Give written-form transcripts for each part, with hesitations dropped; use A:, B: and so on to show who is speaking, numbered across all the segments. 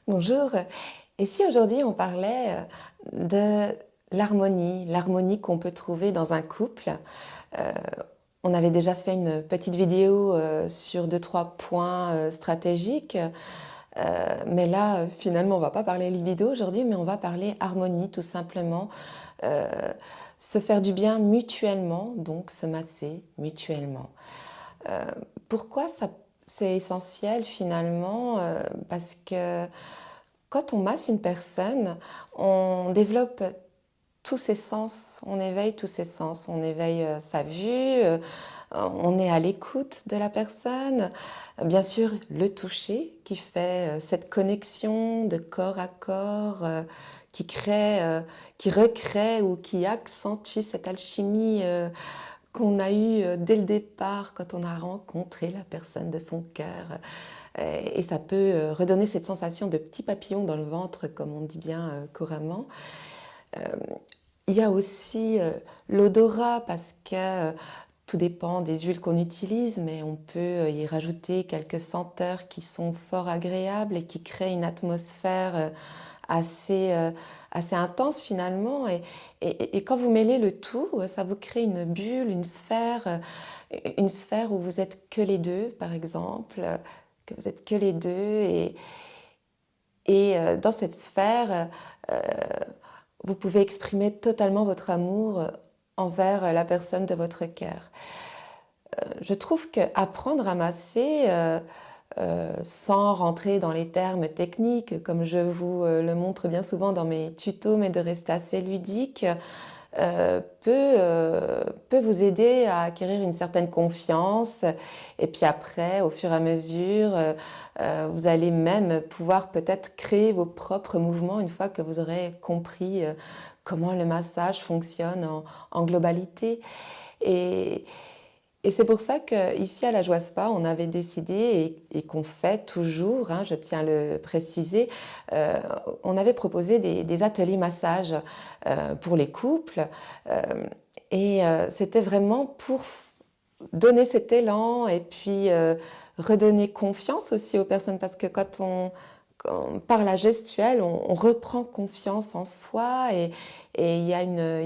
A: Bonjour. Et si aujourd'hui on parlait de l'harmonie qu'on peut trouver dans un couple? Euh, on avait déjà fait une petite vidéo sur deux, trois points stratégiques, mais là finalement on va pas parler libido aujourd'hui, mais on va parler harmonie tout simplement. Euh, Se faire du bien mutuellement, donc se masser mutuellement. Euh, Pourquoi ça c'est essentiel finalement? Parce que quand on masse une personne, on développe tous ses sens, on éveille tous ses sens, on éveille sa vue, on est à l'écoute de la personne. Bien sûr, le toucher qui fait cette connexion de corps à corps, qui crée, qui recrée ou qui accentue cette alchimie qu'on a eue dès le départ quand on a rencontré la personne de son cœur. Et ça peut redonner cette sensation de petit papillon dans le ventre, comme on dit bien couramment. Euh, il y a aussi l'odorat, parce que tout dépend des huiles qu'on utilise, mais on peut y rajouter quelques senteurs qui sont fort agréables et qui créent une atmosphère assez, assez intense finalement. Et quand vous mêlez le tout, ça vous crée une bulle, une sphère où vous êtes que les deux, par exemple, que vous êtes que les deux. Et dans cette sphère, euh, vous pouvez exprimer totalement votre amour envers la personne de votre cœur. Je trouve qu'apprendre à masser, sans rentrer dans les termes techniques, comme je vous le montre bien souvent dans mes tutos, mais de rester assez ludique, peut vous aider à acquérir une certaine confiance. Et puis après, au fur et à mesure, vous allez même pouvoir peut-être créer vos propres mouvements une fois que vous aurez compris comment le massage fonctionne en globalité. Et, et c'est pour ça qu'ici à la Joie Spa, on avait décidé, et qu'on fait toujours, hein, je tiens à le préciser, euh, on avait proposé des ateliers massage pour les couples. euh, C'était vraiment pour donner cet élan et puis redonner confiance aussi aux personnes, parce que par la gestuelle, on reprend confiance en soi, et il y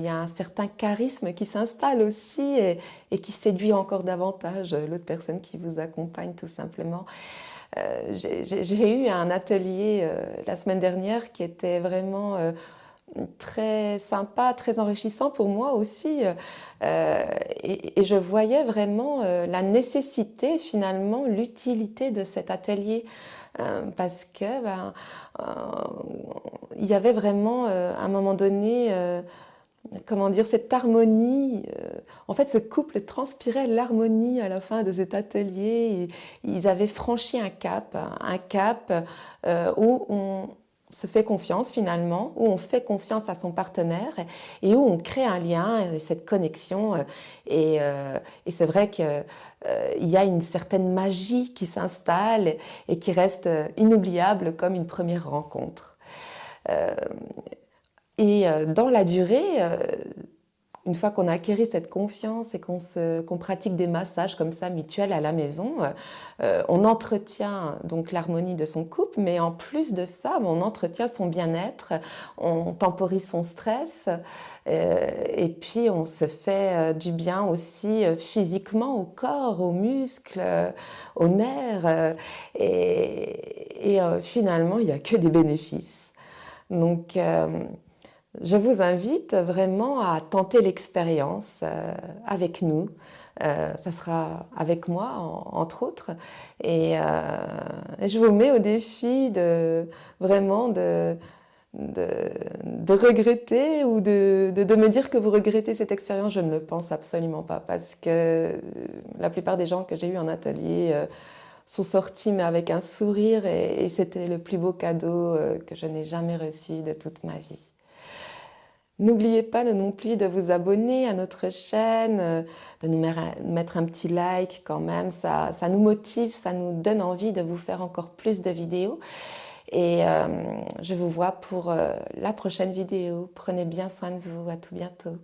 A: a un certain charisme qui s'installe aussi, et qui séduit encore davantage l'autre personne qui vous accompagne tout simplement. J'ai eu un atelier la semaine dernière qui était vraiment très sympa, très enrichissant pour moi aussi. Et je voyais vraiment la nécessité, finalement, l'utilité de cet atelier. Parce que euh, il y avait vraiment, à un moment donné, comment dire, cette harmonie. En fait, ce couple transpirait l'harmonie à la fin de cet atelier. Ils avaient franchi un cap où on se fait confiance finalement, où on fait confiance à son partenaire, et où on crée un lien, cette connexion. Et c'est vrai qu'il y a une certaine magie qui s'installe et qui reste inoubliable comme une première rencontre. Euh, dans la durée, une fois qu'on a acquis cette confiance et qu'on pratique des massages comme ça mutuels à la maison, on entretient donc l'harmonie de son couple, mais en plus de ça, on entretient son bien-être, on temporise son stress, et puis on se fait du bien aussi physiquement au corps, aux muscles, aux nerfs, finalement il n'y a que des bénéfices. Donc je vous invite vraiment à tenter l'expérience avec nous. Ça sera avec moi, entre autres. Je vous mets au défi de vraiment de, de regretter, ou de me dire que vous regrettez cette expérience. Je ne le pense absolument pas, parce que la plupart des gens que j'ai eus en atelier sont sortis, mais avec un sourire, et c'était le plus beau cadeau que je n'ai jamais reçu de toute ma vie. N'oubliez pas non plus de vous abonner à notre chaîne, de nous mettre un petit like quand même, ça nous motive, ça nous donne envie de vous faire encore plus de vidéos. Et je vous vois pour la prochaine vidéo. Prenez bien soin de vous, à tout bientôt.